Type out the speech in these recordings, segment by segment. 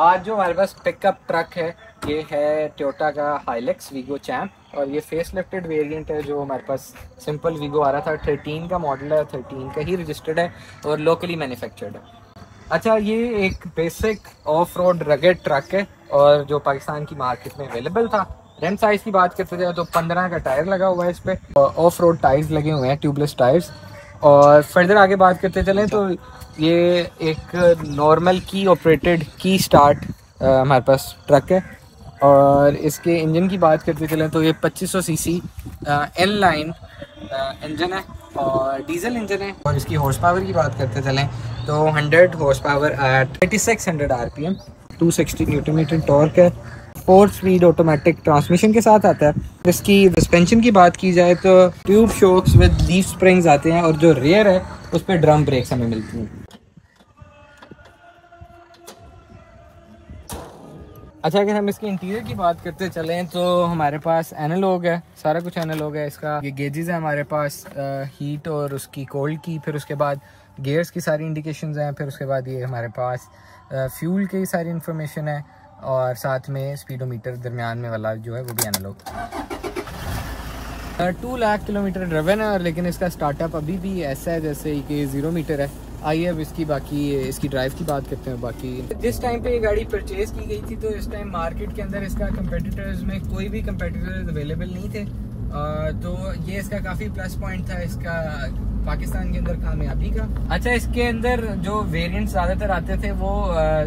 आज जो हमारे पास पिकअप ट्रक है ये है टोयोटा का हाइलक्स वीगो चैम्प और ये फेस लिफ्टेड वेरिएंट है। जो हमारे पास सिंपल वीगो आ रहा था 13 का मॉडल है, 13 का ही रजिस्टर्ड है और लोकली मैन्युफैक्चर्ड है। अच्छा, ये एक basic of road rugged truck है और जो पाकिस्तान की मार्केट में अवेलेबल था। रेम साइज़ की बात करते थे तो 15 का टायर लगा हुआ है इस पर, ऑफ रोड टायर्स लगे हुए हैं, ट्यूबलेस टायर्स। और फर्दर आगे बात करते चलें तो ये एक नॉर्मल की ऑपरेटेड की स्टार्ट हमारे पास ट्रक है। और इसके इंजन की बात करते चलें तो ये 2500 सीसी एल लाइन इंजन है और डीजल इंजन है। और इसकी हॉर्स पावर की बात करते चलें तो 100 horse power at 8600 RPM, 260 newton metre torque है। 4 स्पीड ऑटोमेटिक ट्रांसमिशन के साथ आता है। इसकी सस्पेंशन की बात की जाए तो tube shocks with leaf springs आते हैं और जो रेयर है उस पर ड्रम ब्रेक्स हमें मिलती हैं। अच्छा, अगर हम इसके इंटीरियर की बात करते चलें तो हमारे पास एनालॉग है, सारा कुछ एनालॉग है। इसका ये गेजेस है हमारे पास, हीट और उसकी कोल्ड की, फिर उसके बाद गियर्स की सारी इंडिकेशंस हैं, फिर उसके बाद ये हमारे पास फ्यूल की सारी इंफॉर्मेशन है और साथ में स्पीडोमीटर दरमियान में वाला जो है वो भी एनालॉग। 2 लाख किलोमीटर ड्रिवन है और लेकिन इसका स्टार्टअप अभी भी ऐसा है जैसे कि 0 मीटर है। आइए अब इसकी ड्राइव की बात करते हैं। बाकी जिस टाइम पे ये गाड़ी परचेज की गई थी तो इस टाइम मार्केट के अंदर इसका कंपेटिटर्स में कोई भी कंपेटिटर्स अवेलेबल नहीं थे, तो ये इसका काफ़ी प्लस पॉइंट था इसका पाकिस्तान के अंदर कामयाबी का। अच्छा, इसके अंदर जो वेरिएंट्स ज़्यादातर आते थे वो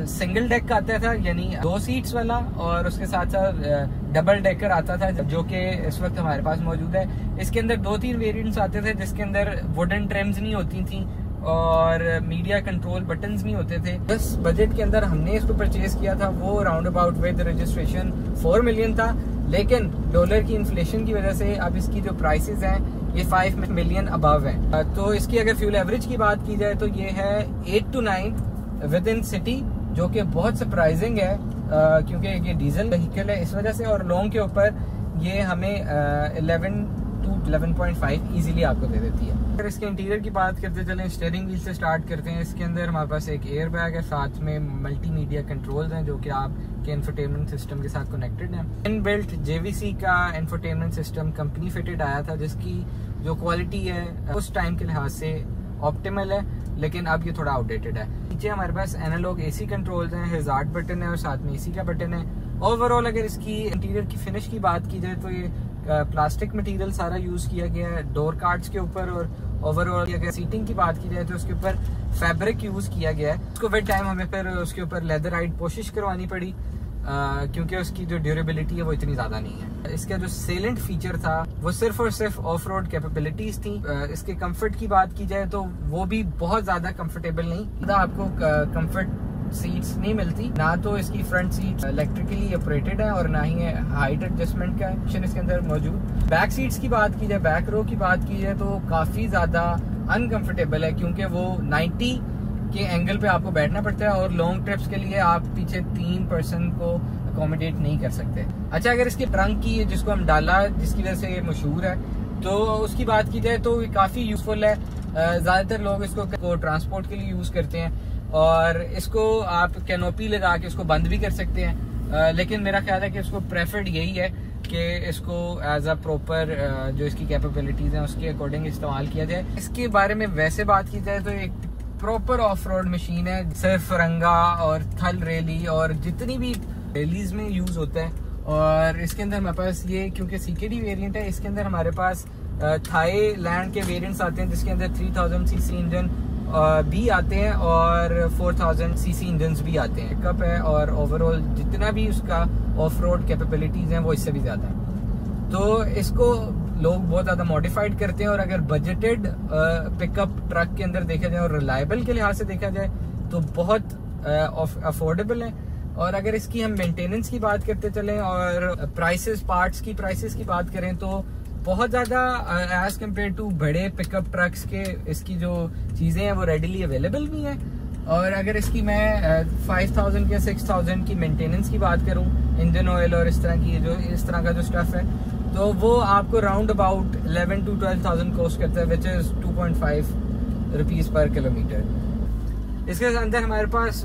सिंगल डेक का आता था, यानी 2 सीट्स वाला, और उसके साथ साथ डबल डेकर आता था जो कि इस वक्त हमारे पास मौजूद है। इसके अंदर 2-3 वेरिएंट्स आते थे जिसके अंदर वुडन ट्रिम्स नहीं होती थी और मीडिया कंट्रोल बटन्स नहीं होते थे। जिस बजट के अंदर हमने इसको परचेज किया था वो round about with registration 4 million था, लेकिन डॉलर की इन्फ्लेशन की वजह से अब इसकी जो प्राइसेस हैं ये 5 मिलियन अबव है। तो इसकी अगर फ्यूल एवरेज की बात की जाए तो ये है 8 to 9 विद इन सिटी, जो कि बहुत सरप्राइजिंग है क्योंकि ये डीजल व्हीकल है इस वजह से। और लॉन्ग के ऊपर ये हमें 11 to 11.5 ईजिली आपको दे देती है। अगर इसके इंटीरियर की बात करते चलें, स्टीयरिंग व्हील से स्टार्ट करते हैं। इसके अंदर हमारे पास एक एयर बैग है, साथ में मल्टीमीडिया कंट्रोल्स हैं जो कि आपके इंफोटेनमेंट सिस्टम के साथ कनेक्टेड हैं। इनबिल्ट जेवीसी का इंफोटेनमेंट सिस्टम कंपनी फिटेड आया था जिसकी जो क्वालिटी है उस टाइम के लिहाज से ऑप्टिमल है, लेकिन अब ये थोड़ा आउटडेटेड है। नीचे हमारे पास एनालॉग एसी कंट्रोल्स हैं, हैजार्ड बटन है और साथ में एसी का बटन है। ओवरऑल अगर इसकी इंटीरियर की फिनिश की बात की जाए तो ये प्लास्टिक मटेरियल सारा यूज किया गया है डोर कार्ड्स के ऊपर। और ओवरऑल अगर सीटिंग की बात की जाए तो उसके ऊपर फैब्रिक यूज किया गया है। उसको विद टाइम हमें फिर उसके ऊपर लेदर राइड कोशिश करवानी पड़ी क्योंकि उसकी जो ड्यूरेबिलिटी है वो इतनी ज्यादा नहीं है। इसका जो सेलेंट फीचर था वो सिर्फ और सिर्फ ऑफ रोड कैपेबिलिटीज थी। इसके कंफर्ट की बात की जाए तो वो भी बहुत ज्यादा कंफर्टेबल नहीं, आपको कंफर्ट सीट्स नहीं मिलती। ना तो इसकी फ्रंट सीट इलेक्ट्रिकली ऑपरेटेड है और ना ही हाइट एडजस्टमेंट का ऑप्शन इसके अंदर मौजूद। बैक सीट्स की बात की जाए, बैक रो की बात की जाए तो काफी ज्यादा अनकंफर्टेबल है क्योंकि वो 90 के एंगल पे आपको बैठना पड़ता है और लॉन्ग ट्रिप्स के लिए आप पीछे 3 पर्सन को अकोमोडेट नहीं कर सकते। अच्छा, अगर इसके ट्रंक की जिसको हम डाला जिसकी वजह से ये मशहूर है तो उसकी बात की जाए तो ये काफी यूजफुल है। ज्यादातर लोग इसको ट्रांसपोर्ट के लिए यूज करते हैं और इसको आप कैनोपी लगा के इसको बंद भी कर सकते हैं, लेकिन मेरा ख्याल है कि इसको प्रेफर्ड यही है कि इसको एज अ प्रॉपर जो इसकी कैपेबिलिटीज हैं उसके अकॉर्डिंग इस्तेमाल किया जाए। इसके बारे में वैसे बात की जाए तो एक प्रॉपर ऑफ रोड मशीन है, सिर्फ रंगा और थल रैली और जितनी भी रैलीज में यूज होता है। और इसके अंदर हमारे पास ये क्योंकि सीकेडी वेरिएंट है, इसके अंदर हमारे पास थाईलैंड के वेरिएंट्स आते हैं जिसके अंदर 3000 सीसी इंजन भी आते हैं और 4000 सीसी इंजन भी आते हैं। पिकअप है और ओवरऑल जितना भी उसका ऑफ रोड कैपेबिलिटीज हैं वो इससे भी ज्यादा है। तो इसको लोग बहुत ज्यादा मॉडिफाइड करते हैं और अगर बजटेड पिकअप ट्रक के अंदर देखा जाए और रिलायबल के लिहाज से देखा जाए तो बहुत अफोर्डेबल है। और अगर इसकी हम मेंटेनेंस की बात करते चलें और पार्ट्स की प्राइसेस की बात करें तो बहुत ज़्यादा एज कम्पेयर टू बड़े पिकअप ट्रक्स के इसकी जो चीज़ें हैं वो रेडिली अवेलेबल भी हैं। और अगर इसकी मैं 5000 या 6000 की मेंटेनेंस की बात करूं, इंजन ऑयल और इस तरह का जो स्टफ है, तो वो आपको राउंड अबाउट 11 to 12,000 कॉस्ट करता है, विच इज़ 2.5 रुपीज़ पर किलोमीटर। इसके अंदर हमारे पास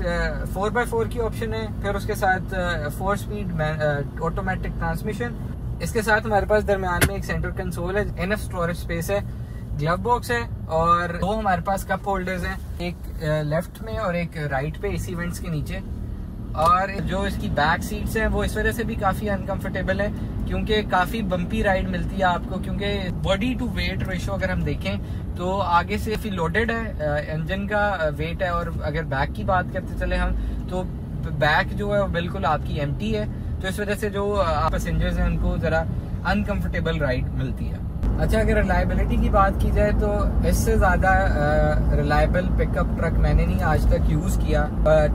4x4 की ऑप्शन है, फिर उसके साथ 4 स्पीड ऑटोमेटिक ट्रांसमिशन। इसके साथ हमारे पास दरम्यान में एक सेंटर कंसोल है, इनफ स्टोरेज स्पेस है, ग्लव बॉक्स है और दो हमारे पास कप होल्डर्स हैं, एक लेफ्ट में और एक राइट पे एसी वेंट्स के नीचे। और जो इसकी बैक सीट्स हैं वो इस वजह से भी काफ़ी अनकंफर्टेबल है क्योंकि काफ़ी बम्पी राइड मिलती है आपको, क्योंकि बॉडी टू वेट रेशो अगर हम देखें तो आगे से काफ़ी लोडेड है इंजन का वेट है, और अगर बैक की बात करते चले हम तो बैक जो है वो बिल्कुल आपकी एम्प्टी है, तो इस वजह से जो पैसेंजर्स हैं उनको ज़रा अनकंफर्टेबल राइड मिलती है। अच्छा, अगर रिलायबिलिटी की बात की जाए तो इससे ज़्यादा रिलायबल पिकअप ट्रक मैंने नहीं आज तक यूज़ किया।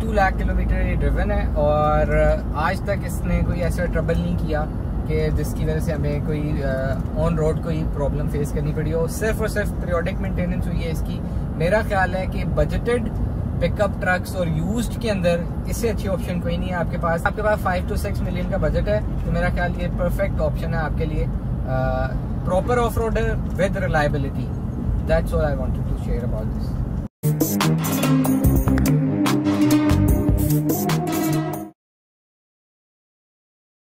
2 लाख किलोमीटर ये ड्रिवन है और आज तक इसने कोई ऐसा ट्रबल नहीं किया कि जिसकी वजह से हमें कोई ऑन रोड कोई प्रॉब्लम फेस करनी पड़ी हो। सिर्फ और सिर्फ पीरियोडिक मेंटेनेंस हुई है इसकी। मेरा ख्याल है कि बजटेड पिकअप ट्रक्स और यूज्ड के अंदर इससे अच्छी ऑप्शन कोई नहीं है आपके पास 5 to 6 मिलियन का बजट है, तो मेरा ख्याल ये परफेक्ट ऑप्शन है आपके लिए। Proper off-roader with reliability. That's all I wanted to share about this.